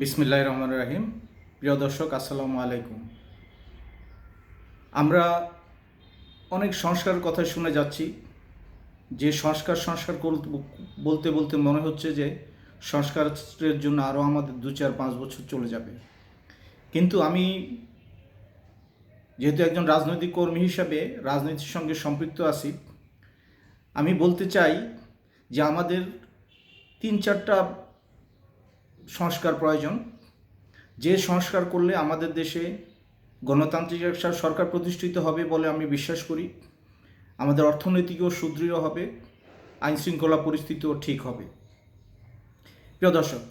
বিসমিল্লাহির রহমানির রহিম। প্রিয় দর্শক, আসসালামু আলাইকুম। আমরা অনেক সংস্কারের কথা শুনে যাচ্ছি, যে সংস্কার সংস্কার বলতে বলতে মনে হচ্ছে যে সংস্কারের জন্য আরও আমাদের 2-4-5 বছর চলে যাবে। কিন্তু আমি যেহেতু একজন রাজনৈতিক কর্মী হিসাবে রাজনীতির সঙ্গে সম্পৃক্ত আছি, আমি বলতে চাই যে আমাদের 3-4টা সংস্কার প্রয়োজন, যে সংস্কার করলে আমাদের দেশে গণতান্ত্রিক একটা সরকার প্রতিষ্ঠিত হবে বলে আমি বিশ্বাস করি। আমাদের অর্থনৈতিকও সুদৃঢ় হবে, আইনশৃঙ্খলা পরিস্থিতিও ঠিক হবে। প্রিয় দর্শক,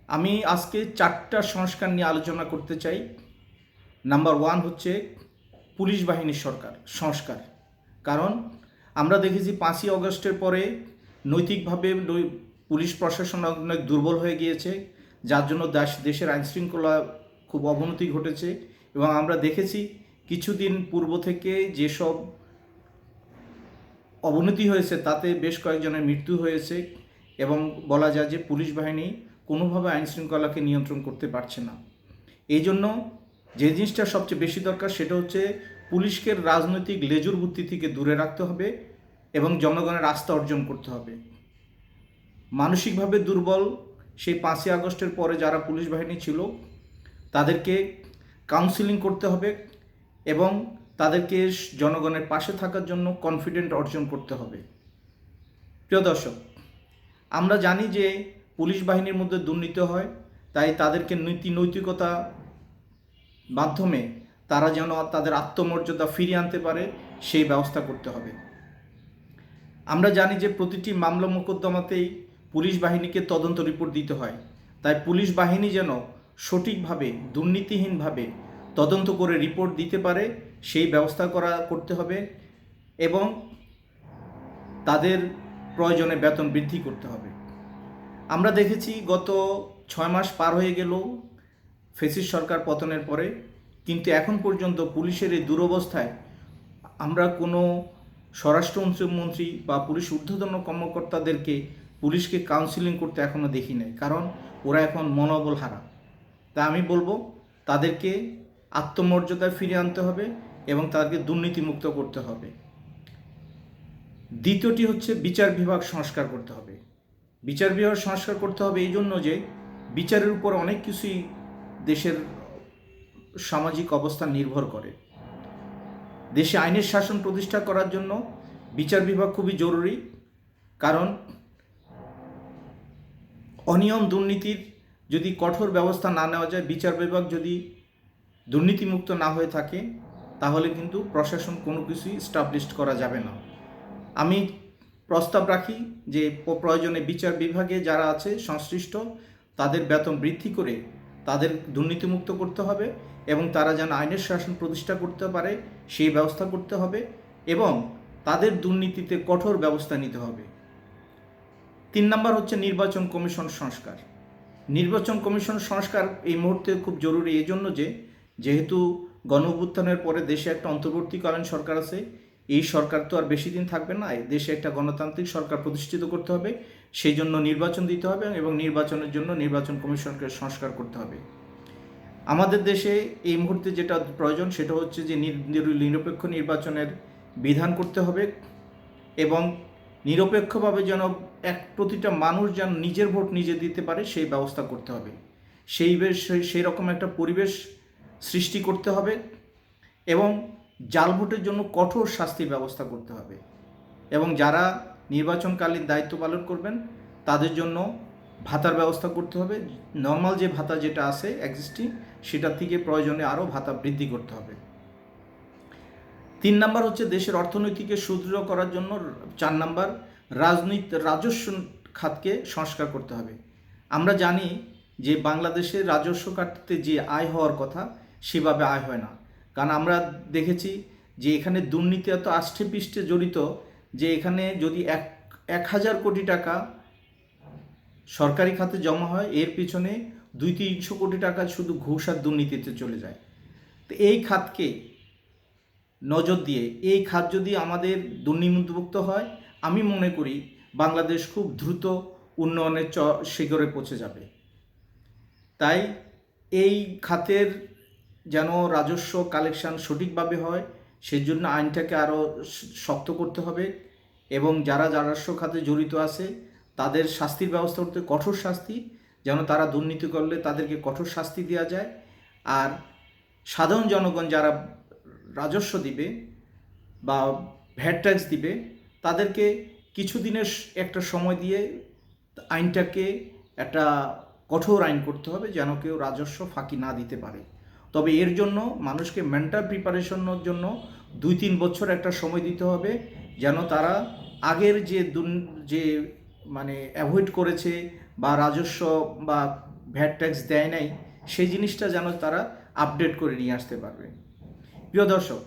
আমি আজকে 4টা সংস্কার নিয়ে আলোচনা করতে চাই। নাম্বার 1 হচ্ছে পুলিশ বাহিনীর সংস্কার। কারণ আমরা দেখেছি 5ই অগস্টের পরে নৈতিকভাবে পুলিশ প্রশাসন অনেক দুর্বল হয়ে গিয়েছে, যার জন্য দেশের আইনশৃঙ্খলা খুব অবনতি ঘটেছে। এবং আমরা দেখেছি কিছুদিন পূর্ব থেকে যেসব অবনতি হয়েছে তাতে বেশ কয়েকজনের মৃত্যু হয়েছে, এবং বলা যায় যে পুলিশ বাহিনী কোনোভাবে আইনশৃঙ্খলাকে নিয়ন্ত্রণ করতে পারছে না। এই জন্য যে জিনিসটা সবচেয়ে বেশি দরকার সেটা হচ্ছে পুলিশকে রাজনৈতিক লেজুর বুদ্ধি থেকে দূরে রাখতে হবে এবং জনগণের আস্থা অর্জন করতে হবে। মানসিকভাবে দুর্বল সেই 5ই আগস্টের পরে যারা পুলিশ বাহিনী ছিল তাদেরকে কাউন্সিলিং করতে হবে এবং তাদেরকে জনগণের পাশে থাকার জন্য কনফিডেন্ট অর্জন করতে হবে। প্রিয় দর্শক, আমরা জানি যে পুলিশ বাহিনীর মধ্যে দুর্নীতি হয়, তাই তাদেরকে নৈতিকতা মাধ্যমে তারা যেন তাদের আত্মমর্যাদা ফিরিয়ে আনতে পারে সেই ব্যবস্থা করতে হবে। আমরা জানি যে প্রতিটি মামলা মোকদ্দমাতেই পুলিশ বাহিনীকে তদন্ত রিপোর্ট দিতে হয়, তাই পুলিশ বাহিনী যেন সঠিকভাবে দুর্নীতিহীনভাবে তদন্ত করে রিপোর্ট দিতে পারে সেই ব্যবস্থা করতে হবে এবং তাদের প্রয়োজনে বেতন বৃদ্ধি করতে হবে। আমরা দেখেছি গত 6 মাস পার হয়ে গেল ফ্যাসিস্ট সরকার পতনের পরে, কিন্তু এখন পর্যন্ত পুলিশের এই দুরবস্থায় আমরা কোনো স্বরাষ্ট্রমন্ত্রী বা পুলিশ ঊর্ধ্বতন কর্মকর্তাদেরকে পুলিশকে কাউন্সিলিং করতে এখনও দেখি নাই, কারণ ওরা এখন মনোবল হারা। তা আমি বলবো তাদেরকে আত্মমর্যাদায় ফিরিয়ে আনতে হবে এবং তাদেরকে দুর্নীতিমুক্ত করতে হবে। দ্বিতীয়টি হচ্ছে বিচার বিভাগ সংস্কার করতে হবে। বিচার বিভাগ সংস্কার করতে হবে এই জন্য যে বিচারের উপর অনেক কিছুই দেশের সামাজিক অবস্থান নির্ভর করে। দেশে আইনের শাসন প্রতিষ্ঠা করার জন্য বিচার বিভাগ খুবই জরুরি, কারণ অনিয়ম দুর্নীতির যদি কঠোর ব্যবস্থা না নেওয়া যায়, বিচার বিভাগ যদি দুর্নীতিমুক্ত না হয়ে থাকে, তাহলে কিন্তু প্রশাসন কোনো কিছুই স্টাবলিশ করা যাবে না। আমি প্রস্তাব রাখি যে প্রয়োজনে বিচার বিভাগে যারা আছে সংশ্লিষ্ট তাদের বেতন বৃদ্ধি করে তাদের দুর্নীতিমুক্ত করতে হবে এবং তারা যেন আইনের শাসন প্রতিষ্ঠা করতে পারে সেই ব্যবস্থা করতে হবে এবং তাদের দুর্নীতিতে কঠোর ব্যবস্থা নিতে হবে। 3 নম্বর হচ্ছে নির্বাচন কমিশন সংস্কার। নির্বাচন কমিশন সংস্কার এই মুহূর্তে খুব জরুরি এই জন্য যে যেহেতু গণঅভ্যুত্থানের পরে দেশে একটা অন্তর্বর্তীকালীন সরকার আছে, এই সরকার তো আর বেশি দিন থাকবে না, দেশে একটা গণতান্ত্রিক সরকার প্রতিষ্ঠিত করতে হবে, সেই জন্য নির্বাচন দিতে হবে এবং নির্বাচনের জন্য নির্বাচন কমিশনকে সংস্কার করতে হবে। আমাদের দেশে এই মুহূর্তে যেটা প্রয়োজন সেটা হচ্ছে যে নিরপেক্ষ নির্বাচনের বিধান করতে হবে এবং নিরপেক্ষভাবে যেন প্রতিটা মানুষ যেন নিজের ভোট নিজে দিতে পারে সেই ব্যবস্থা করতে হবে। সেই রকম একটা পরিবেশ সৃষ্টি করতে হবে এবং জাল ভোটের জন্য কঠোর শাস্তির ব্যবস্থা করতে হবে এবং যারা নির্বাচনকালীন দায়িত্ব পালন করবেন তাদের জন্য ভাতার ব্যবস্থা করতে হবে। নর্মাল যে ভাতা যেটা আছে এক্সিস্টিং, সেটার থেকে প্রয়োজনে আরও ভাতা বৃদ্ধি করতে হবে। 3 নম্বর হচ্ছে দেশের অর্থনীতিকে সুদৃঢ় করার জন্য 4 নম্বর রাজস্ব খাতকে সংস্কার করতে হবে। আমরা জানি যে বাংলাদেশের রাজস্ব খাতে যে আয় হওয়ার কথা সেভাবে আয় হয় না, কারণ আমরা দেখেছি যে এখানে দুর্নীতি এত আষ্টে পৃষ্ঠে জড়িত যে এখানে যদি 1,000 কোটি টাকা সরকারি খাতে জমা হয়, এর পিছনে 200-300 কোটি টাকা শুধু ঘুষ আর দুর্নীতিতে চলে যায়। তো এই খাতকে নজর দিয়ে এই খাত যদি আমাদের দুর্নীতিমুক্ত হয়, আমি মনে করি বাংলাদেশ খুব দ্রুত উন্নয়নের শিখরে পৌঁছে যাবে। তাই এই খাতের যেন রাজস্ব কালেকশন সঠিকভাবে হয় সেজন্য আইনটাকে আরও শক্ত করতে হবে এবং যারা রাজস্ব খাতে জড়িত আছে তাদের শাস্তির ব্যবস্থা করতে, কঠোর শাস্তি, যেন তারা দুর্নীতি করলে তাদেরকে কঠোর শাস্তি দেওয়া যায়। আর সাধারণ জনগণ যারা রাজস্ব দিবে বা ভ্যাট ট্যাক্স দিবে তাদেরকে কিছুদিনের একটা সময় দিয়ে আইনটাকে একটা কঠোর আইন করতে হবে যেন কেউ রাজস্ব ফাঁকি না দিতে পারে। তবে এর জন্য মানুষকে মেন্টাল প্রিপারেশনের জন্য 2-3 বছর একটা সময় দিতে হবে যেন তারা আগের যে মানে অ্যাভয়েড করেছে বা রাজস্ব বা ভ্যাট ট্যাক্স দেয় নাই সেই জিনিসটা যেন তারা আপডেট করে নিয়ে আসতে পারবে। প্রিয় দর্শক,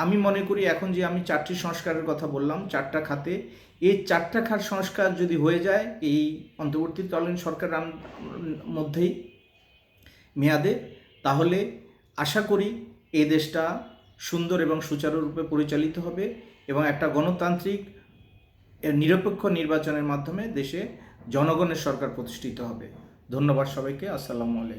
আমি মনে করি এখন যে আমি 4টি সংস্কারের কথা বললাম 4টা খাতে, এই 4টা খাত সংস্কার যদি হয়ে যায় এই অন্তর্বর্তীকালীন সরকারের মধ্যেই মেয়াদে, তাহলে আশা করি এই দেশটা সুন্দর এবং সুচারুরূপে পরিচালিত হবে এবং একটা গণতান্ত্রিক নিরপেক্ষ নির্বাচনের মাধ্যমে দেশে জনগণের সরকার প্রতিষ্ঠিত হবে। ধন্যবাদ সবাইকে। আসসালামু আলাইকুম।